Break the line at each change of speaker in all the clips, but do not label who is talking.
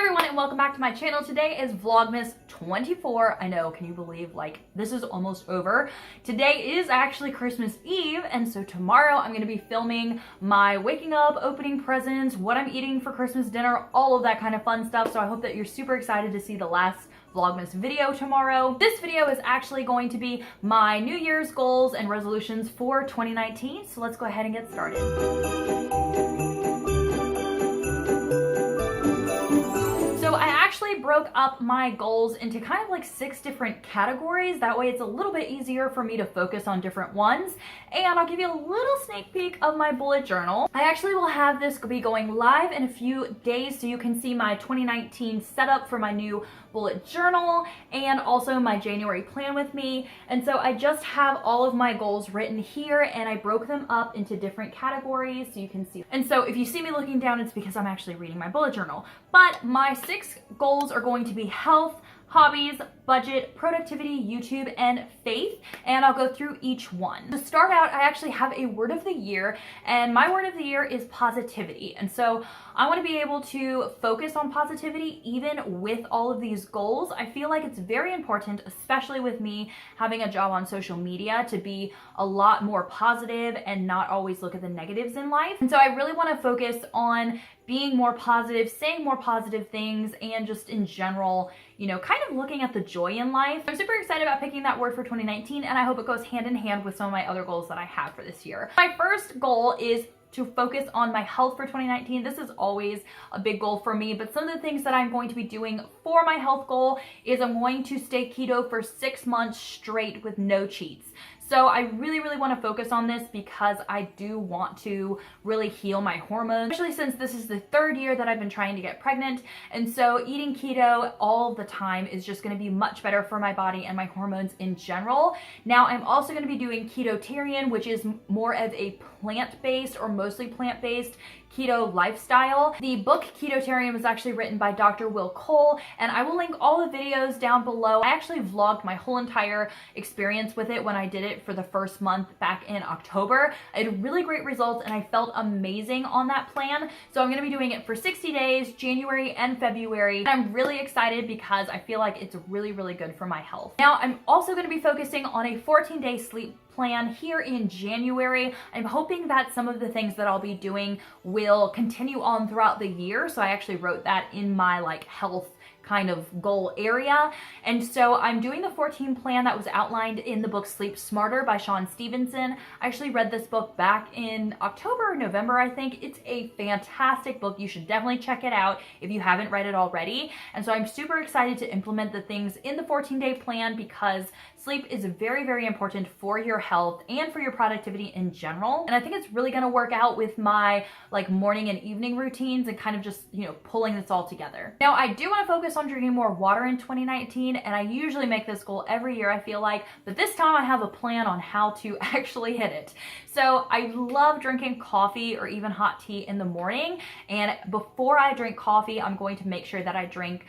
Everyone, and welcome back to my channel. Today is Vlogmas 24. I know, can you believe, like, this is almost over. Today is actually Christmas Eve, and so tomorrow I'm going to be filming my waking up, opening presents, what I'm eating for Christmas dinner, all of that kind of fun stuff. So I hope that you're super excited to see the last Vlogmas video tomorrow. This video is actually going to be my New Year's goals and resolutions for 2019. So let's go ahead and get started. Broke up my goals into kind of like 6 different categories. That way it's a little bit easier for me to focus on different ones. And I'll give you a little sneak peek of my bullet journal. I actually will have this be going live in a few days so you can see my 2019 setup for my new bullet journal and also my January plan with me. And so I just have all of my goals written here and I broke them up into different categories so you can see. And so if you see me looking down, it's because I'm actually reading my bullet journal. But my 6 goals are going to be health, hobbies, budget, productivity, YouTube, and faith, and I'll go through each one. To start out, I actually have a word of the year, and my word of the year is positivity. And so I want to be able to focus on positivity even with all of these goals. I feel like it's very important, especially with me having a job on social media, to be a lot more positive and not always look at the negatives in life. And so I really want to focus on being more positive, saying more positive things, and just in general, you know, kind of looking at the joy in life. I'm super excited about picking that word for 2019, and I hope it goes hand in hand with some of my other goals that I have for this year. My first goal is to focus on my health for 2019. This is always a big goal for me, but some of the things that I'm going to be doing for my health goal is I'm going to stay keto for 6 months straight with no cheats. So I really want to focus on this because I do want to really heal my hormones, especially since this is the 3rd year that I've been trying to get pregnant. And so eating keto all the time is just going to be much better for my body and my hormones in general. Now I'm also going to be doing Ketotarian, which is more of a plant-based or mostly plant-based keto lifestyle. The book Ketotarian was actually written by Dr. Will Cole, and I will link all the videos down below. I actually vlogged my whole entire experience with it when I did it for the first month back in October. I had really great results and I felt amazing on that plan. So I'm going to be doing it for 60 days, January and February. And I'm really excited because I feel like it's really good for my health. Now I'm also going to be focusing on a 14-day sleep plan here in January. I'm hoping that some of the things that I'll be doing will continue on throughout the year. So I actually wrote that in my like health kind of goal area. And so I'm doing the 14 plan that was outlined in the book Sleep Smarter by Sean Stevenson. I actually read this book back in October or November, I think. It's a fantastic book. You should definitely check it out if you haven't read it already. And so I'm super excited to implement the things in the 14-day plan because sleep is very important for your health and for your productivity in general. And I think it's really going to work out with my like morning and evening routines and kind of just, you know, pulling this all together. Now I do want to focus on drinking more water in 2019, and I usually make this goal every year, I feel like, but this time I have a plan on how to actually hit it. So I love drinking coffee or even hot tea in the morning, and before I drink coffee, I'm going to make sure that I drink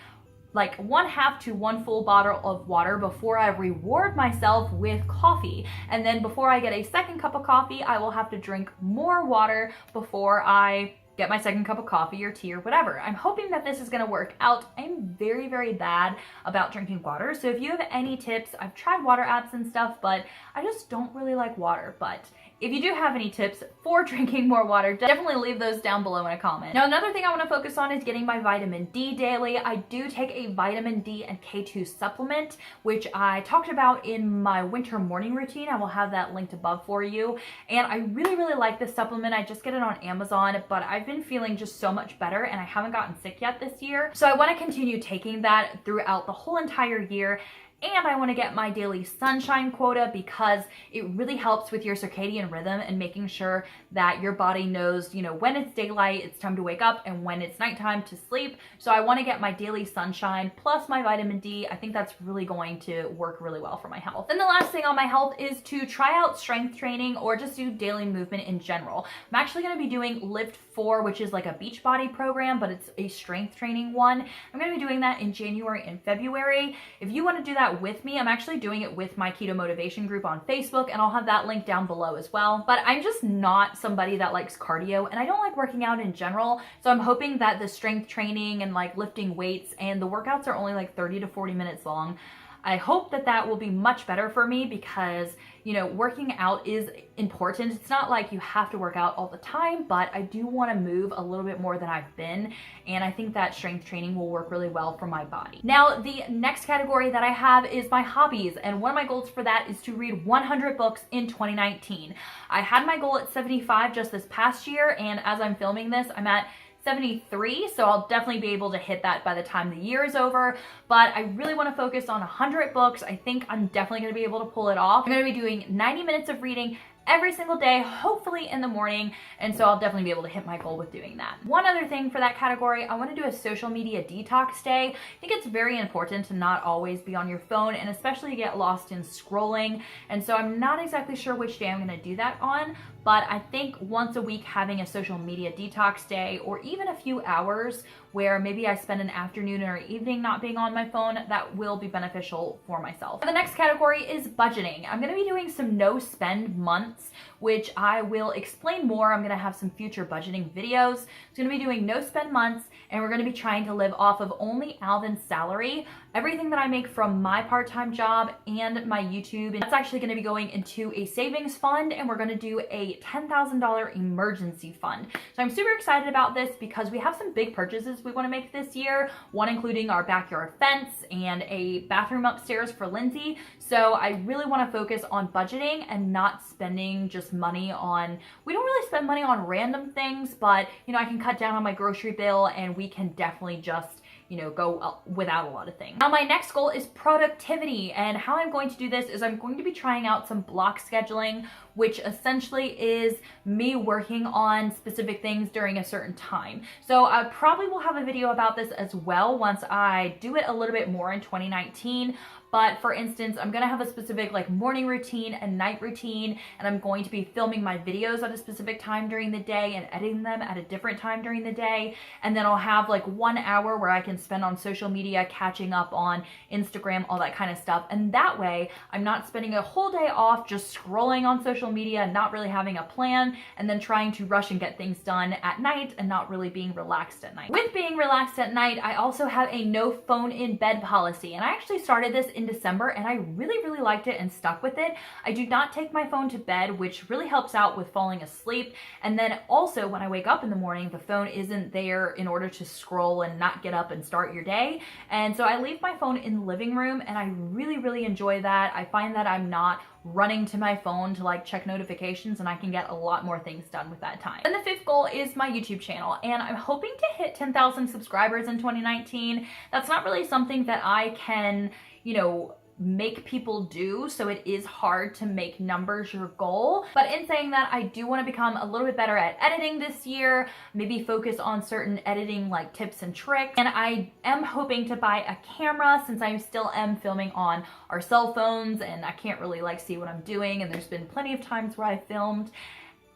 like 1/2 to 1 full bottle of water before I reward myself with coffee. And then before I get a second cup of coffee, I will have to drink more water before I get my second cup of coffee or tea or whatever. I'm hoping that this is going to work out. I'm very bad about drinking water. So if you have any tips, I've tried water apps and stuff, but I just don't really like water. But if you do have any tips for drinking more water, definitely leave those down below in a comment. Now, another thing I want to focus on is getting my vitamin D daily. I do take a vitamin D and K2 supplement, which I talked about in my winter morning routine. I will have that linked above for you. And I really like this supplement. I just get it on Amazon, but I've been feeling just so much better and I haven't gotten sick yet this year. So I want to continue taking that throughout the whole entire year. And I want to get my daily sunshine quota because it really helps with your circadian rhythm and making sure that your body knows, you know, when it's daylight, it's time to wake up, and when it's nighttime to sleep. So I want to get my daily sunshine plus my vitamin D. I think that's really going to work really well for my health. And the last thing on my health is to try out strength training or just do daily movement in general. I'm actually going to be doing Lift 4, which is like a beach body program, but it's a strength training one. I'm going to be doing that in January and February. If you want to do that that with me, I'm actually doing it with my keto motivation group on Facebook, and I'll have that link down below as well. But I'm just not somebody that likes cardio, and I don't like working out in general. So I'm hoping that the strength training and like lifting weights, and the workouts are only like 30 to 40 minutes long, I hope that that will be much better for me because, you know, working out is important. It's not like you have to work out all the time, but I do want to move a little bit more than I've been. And I think that strength training will work really well for my body. Now, the next category that I have is my hobbies. And one of my goals for that is to read 100 books in 2019. I had my goal at 75 just this past year. And as I'm filming this, I'm at 73, so I'll definitely be able to hit that by the time the year is over, but I really want to focus on 100 books. I think I'm definitely going to be able to pull it off. I'm going to be doing 90 minutes of reading every single day, hopefully in the morning, and so I'll definitely be able to hit my goal with doing that. One other thing for that category, I want to do a social media detox day. I think it's very important to not always be on your phone, and especially get lost in scrolling, and so I'm not exactly sure which day I'm going to do that on, but I think once a week having a social media detox day, or even a few hours where maybe I spend an afternoon or evening not being on my phone, that will be beneficial for myself. The next category is budgeting. I'm gonna be doing some no spend months, which I will explain more. I'm gonna have some future budgeting videos. It's gonna be doing no spend months, and we're gonna be trying to live off of only Alvin's salary. Everything that I make from my part-time job and my YouTube, and that's actually gonna be going into a savings fund, and we're gonna do a $10,000 emergency fund. So I'm super excited about this because we have some big purchases we wanna make this year, one including our backyard fence and a bathroom upstairs for Lindsay. So I really wanna focus on budgeting and not spending just money on, we don't really spend money on random things, but you know, I can cut down on my grocery bill, and we can definitely just, you know, go without a lot of things. Now my next goal is productivity, and how I'm going to do this is I'm going to be trying out some block scheduling, which essentially is me working on specific things during a certain time. So I probably will have a video about this as well once I do it a little bit more in 2019. But for instance, I'm gonna have a specific like morning routine and night routine, and I'm going to be filming my videos at a specific time during the day and editing them at a different time during the day. And then I'll have like 1 hour where I can spend on social media, catching up on Instagram, all that kind of stuff. And that way I'm not spending a whole day off just scrolling on social media, not really having a plan, and then trying to rush and get things done at night and not really being relaxed at night. With being relaxed at night, I also have a no phone in bed policy, and I actually started this in December, and I really liked it and stuck with it. I do not take my phone to bed, which really helps out with falling asleep. And then also when I wake up in the morning, the phone isn't there in order to scroll and not get up and start your day. And so I leave my phone in the living room, and I really enjoy that. I find that I'm not running to my phone to like check notifications, and I can get a lot more things done with that time. And the fifth goal is my YouTube channel, and I'm hoping to hit 10,000 subscribers in 2019. That's not really something that I can, you know, make people do, so it is hard to make numbers your goal. But in saying that, I do want to become a little bit better at editing this year, maybe focus on certain editing like tips and tricks, and I am hoping to buy a camera since I still am filming on our cell phones and I can't really like see what I'm doing, and there's been plenty of times where I filmed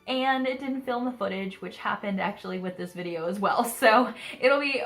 and it didn't film the footage, which happened actually with this video as well. So it'll be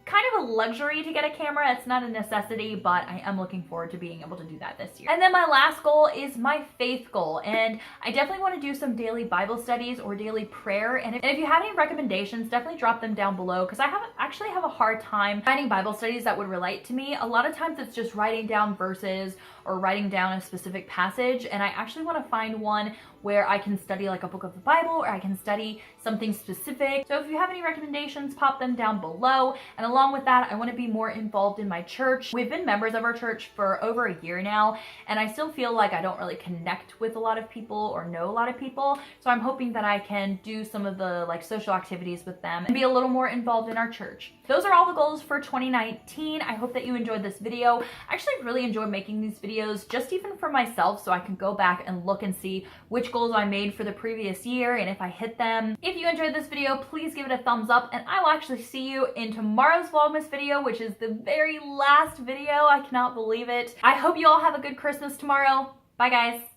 kind of a luxury to get a camera. It's not a necessity, but I am looking forward to being able to do that this year. And then my last goal is my faith goal. And I definitely want to do some daily Bible studies or daily prayer. And if you have any recommendations, definitely drop them down below, because I actually have a hard time finding Bible studies that would relate to me. A lot of times it's just writing down verses or writing down a specific passage. And I actually want to find one where I can study like a book of the Bible, or I can study something specific. So if you have any recommendations, pop them down below. And along with that, I want to be more involved in my church. We've been members of our church for over a year now, and I still feel like I don't really connect with a lot of people or know a lot of people. So I'm hoping that I can do some of the like social activities with them and be a little more involved in our church. Those are all the goals for 2019. I hope that you enjoyed this video. I actually really enjoy making these videos, just even for myself, so I can go back and look and see which goals I made for the previous year and if I hit them. If you enjoyed this video, please give it a thumbs up, and I will actually see you in tomorrow's Vlogmas video, which is the very last video. I cannot believe it. I hope you all have a good Christmas tomorrow. Bye guys.